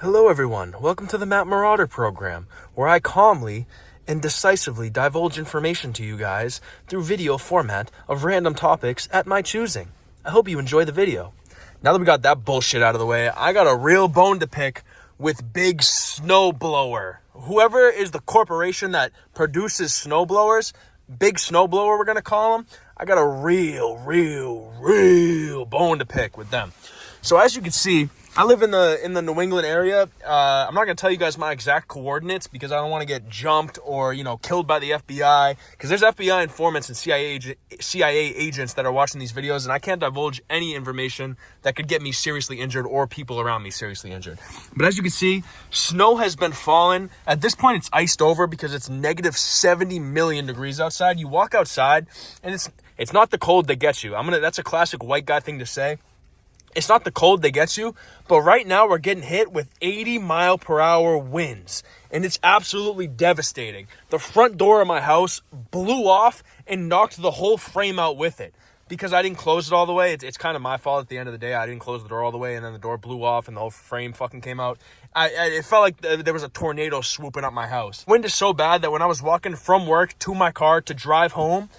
Hello everyone, welcome to the Map Marauder program, where I calmly and decisively divulge information to you guys through video format of random topics at my choosing. I hope you enjoy the video. Now that we got that bullshit out of the way, I got a real bone to pick with Big Snowblower. Whoever is the corporation that produces snowblowers, Big Snowblower we're gonna call them, I got a real bone to pick with them. So as you can see, I live in the New England area. I'm not going to tell you guys my exact coordinates because I don't want to get jumped or, killed by the FBI. Because there's FBI informants and CIA agents that are watching these videos, and I can't divulge any information that could get me seriously injured or people around me seriously injured. But as you can see, snow has been falling. At this point, it's iced over because it's negative 70 million degrees outside. You walk outside, and it's not the cold that gets you. That's a classic white guy thing to say. It's not the cold that gets you, but right now we're getting hit with 80-mile-per-hour winds, and it's absolutely devastating. The front door of my house blew off and knocked the whole frame out with it because I didn't close it all the way. It's kind of my fault at the end of the day. I didn't close the door all the way, and then the door blew off, and the whole frame fucking came out. It felt like there was a tornado swooping up my house. Wind is so bad that when I was walking from work to my car to drive home,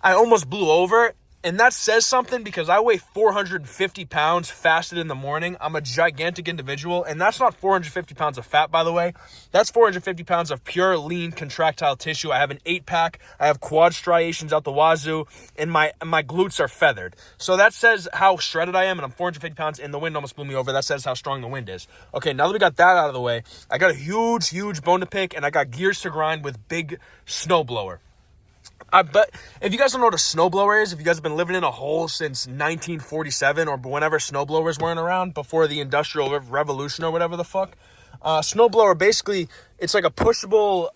I almost blew over. And that says something because I weigh 450 pounds fasted in the morning. I'm a gigantic individual. And that's not 450 pounds of fat, by the way. That's 450 pounds of pure, lean, contractile tissue. I have an 8-pack. I have quad striations out the wazoo. And my glutes are feathered. So that says how shredded I am. And I'm 450 pounds. And the wind almost blew me over. That says how strong the wind is. Okay, now that we got that out of the way, I got a huge bone to pick. And I got gears to grind with Big Snowblower. But if you guys don't know what a snowblower is, if you guys have been living in a hole since 1947 or whenever snowblowers weren't around, before the Industrial Revolution or whatever the fuck, snowblower basically, it's like a pushable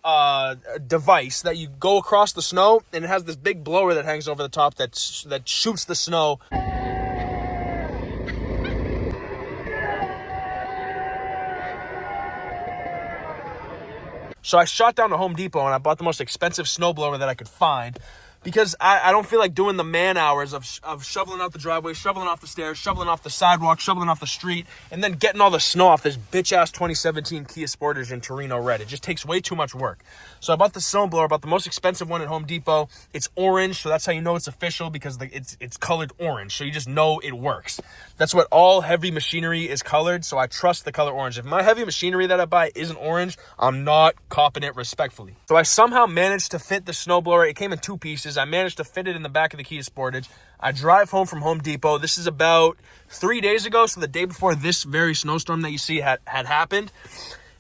device that you go across the snow, and it has this big blower that hangs over the top that shoots the snow. So I shot down to Home Depot and I bought the most expensive snowblower that I could find because I don't feel like doing the man hours of shoveling out the driveway, shoveling off the stairs, shoveling off the sidewalk, shoveling off the street, and then getting all the snow off this bitch-ass 2017 Kia Sportage in Torino Red. It just takes way too much work. So I bought the snowblower, bought the most expensive one at Home Depot. It's orange, so that's how you know it's official because it's colored orange, so you just know it works. That's what all heavy machinery is colored, so I trust the color orange. If my heavy machinery that I buy isn't orange, I'm not copping it respectfully. So I somehow managed to fit the snowblower. It came in 2 pieces. I managed to fit it in the back of the Kia Sportage. I drive home from Home Depot. This is about 3 days ago, so the day before this very snowstorm that you see had happened.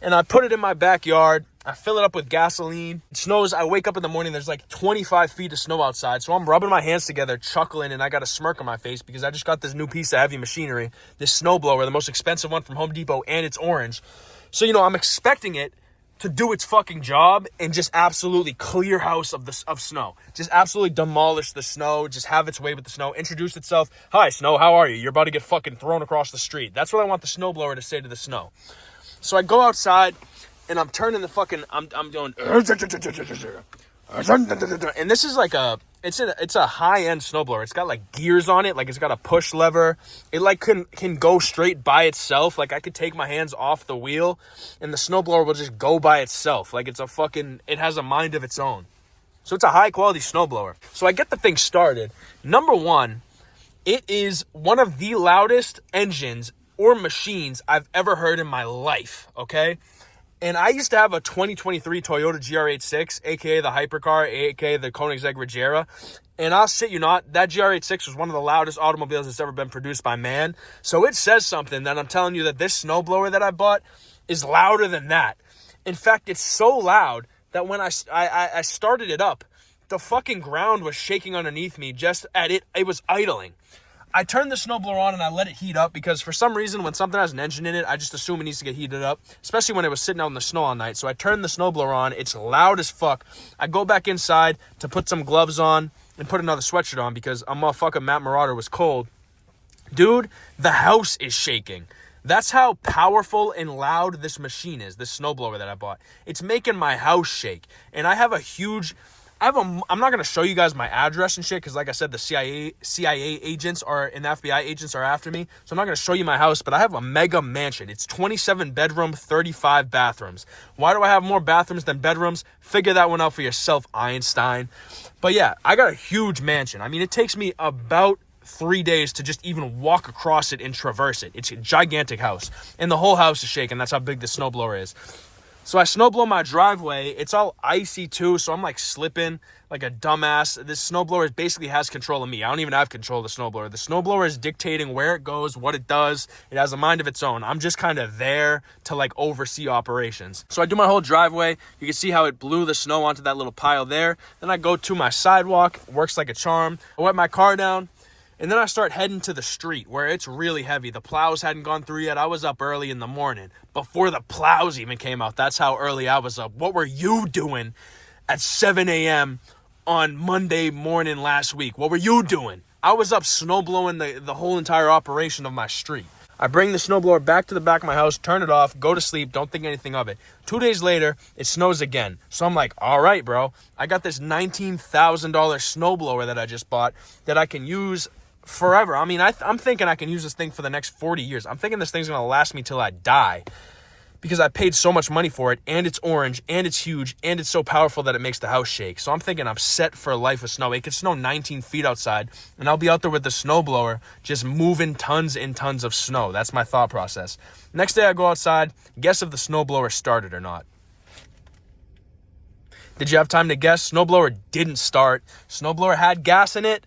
And I put it in my backyard. I fill it up with gasoline. It snows. I wake up in the morning. There's like 25 feet of snow outside. So I'm rubbing my hands together, chuckling, and I got a smirk on my face because I just got this new piece of heavy machinery, this snowblower, the most expensive one from Home Depot, and it's orange. So, I'm expecting it to do its fucking job and just absolutely clear house of snow. Just absolutely demolish the snow. Just have its way with the snow. Introduce itself. Hi, snow. How are you? You're about to get fucking thrown across the street. That's what I want the snowblower to say to the snow. So I go outside and I'm turning the fucking, I'm doing, and this is like it's a high-end snowblower. It's got like gears on it. Like it's got a push lever. It like can go straight by itself. Like I could take my hands off the wheel and the snowblower will just go by itself. Like it has a mind of its own. So it's a high-quality snowblower. So I get the thing started. Number one, it is one of the loudest engines or machines I've ever heard in my life, okay? And I used to have a 2023 Toyota GR86, aka the hypercar, aka the Koenigsegg Regera. And I'll shit you not, that GR86 was one of the loudest automobiles that's ever been produced by man. So it says something that I'm telling you that this snowblower that I bought is louder than that. In fact, it's so loud that when I started it up, the fucking ground was shaking underneath me just at it. It was idling. I turned the snowblower on and I let it heat up because for some reason when something has an engine in it, I just assume it needs to get heated up, especially when it was sitting out in the snow all night. So I turned the snowblower on. It's loud as fuck. I go back inside to put some gloves on and put another sweatshirt on because a motherfucking Map Marauder was cold. Dude, the house is shaking. That's how powerful and loud this machine is, this snowblower that I bought. It's making my house shake. And I have a huge I'm not going to show you guys my address and shit because, like I said, the CIA agents and the FBI agents are after me. So I'm not going to show you my house, but I have a mega mansion. It's 27 bedroom, 35 bathrooms. Why do I have more bathrooms than bedrooms? Figure that one out for yourself, Einstein. But yeah, I got a huge mansion. I mean, it takes me about 3 days to just even walk across it and traverse it. It's a gigantic house. And the whole house is shaking. That's how big the snowblower is. So I snowblow my driveway. It's all icy too, so I'm like slipping like a dumbass. This snowblower basically has control of me. I don't even have control of the snowblower. The snowblower is dictating where it goes, what it does. It has a mind of its own. I'm just kind of there to like oversee operations. So I do my whole driveway. You can see how it blew the snow onto that little pile there. Then I go to my sidewalk. Works like a charm. I wet my car down. And then I start heading to the street where it's really heavy. The plows hadn't gone through yet. I was up early in the morning before the plows even came out. That's how early I was up. What were you doing at 7 a.m. on Monday morning last week? What were you doing? I was up snowblowing the whole entire operation of my street. I bring the snowblower back to the back of my house, turn it off, go to sleep, don't think anything of it. 2 days later, it snows again. So I'm like, all right, bro. I got this $19,000 snowblower that I just bought that I can use forever. I mean, I'm thinking I can use this thing for the next 40 years. I'm thinking this thing's going to last me till I die because I paid so much money for it, and it's orange, and it's huge, and it's so powerful that it makes the house shake. So I'm thinking I'm set for a life of snow. It could snow 19 feet outside, and I'll be out there with the snowblower just moving tons and tons of snow. That's my thought process. Next day I go outside. Guess if the snowblower started or not. Did you have time to guess? Snowblower didn't start. Snowblower had gas in it.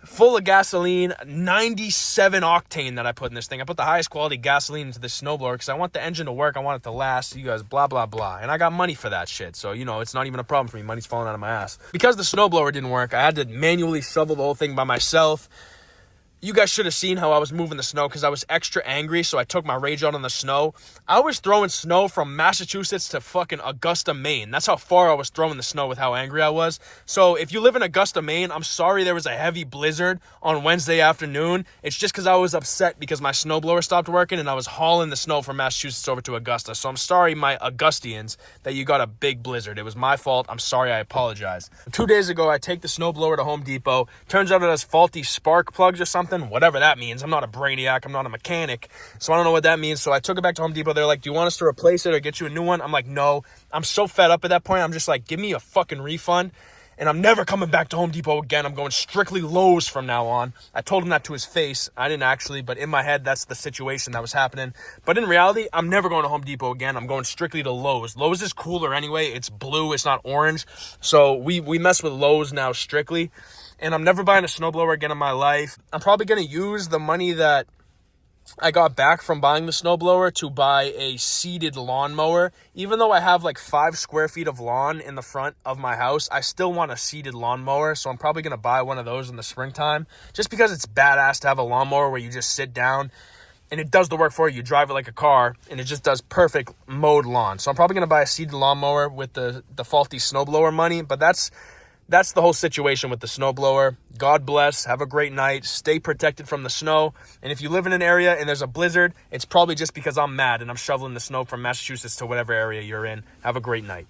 Full of gasoline, 97 octane that I put in this thing. I put the highest quality gasoline into this snowblower because I want the engine to work. I want it to last. You guys, blah, blah, blah. And I got money for that shit. So, you know, it's not even a problem for me. Money's falling out of my ass. Because the snowblower didn't work, I had to manually shovel the whole thing by myself. You guys should have seen how I was moving the snow because I was extra angry, so I took my rage out on the snow. I was throwing snow from Massachusetts to fucking Augusta, Maine. That's how far I was throwing the snow with how angry I was. So if you live in Augusta, Maine, I'm sorry there was a heavy blizzard on Wednesday afternoon. It's just because I was upset because my snowblower stopped working and I was hauling the snow from Massachusetts over to Augusta. So I'm sorry, my Augustians, that you got a big blizzard. It was my fault. I'm sorry. I apologize. 2 days ago, I take the snowblower to Home Depot. Turns out it has faulty spark plugs or something. Whatever that means. I'm not a brainiac. I'm not a mechanic. So I don't know what that means. So I took it back to Home Depot. They're like, do you want us to replace it or get you a new one? I'm like, no. I'm so fed up at that point. I'm just like, give me a fucking refund. And I'm never coming back to Home Depot again. I'm going strictly Lowe's from now on. I told him that to his face. I didn't actually, but in my head, that's the situation that was happening. But in reality, I'm never going to Home Depot again. I'm going strictly to Lowe's. Lowe's is cooler anyway. It's blue. It's not orange. So we mess with Lowe's now strictly. And I'm never buying a snowblower again in my life. I'm probably going to use the money that I got back from buying the snowblower to buy a seeded lawnmower. Even though I have like 5 square feet of lawn in the front of my house, I still want a seeded lawnmower. So I'm probably going to buy one of those in the springtime just because it's badass to have a lawnmower where you just sit down and it does the work for you. You drive it like a car and it just does perfect mowed lawn. So I'm probably going to buy a seeded lawnmower with the faulty snowblower money, but that's the whole situation with the snowblower. God bless. Have a great night. Stay protected from the snow. And if you live in an area and there's a blizzard, it's probably just because I'm mad and I'm shoveling the snow from Massachusetts to whatever area you're in. Have a great night.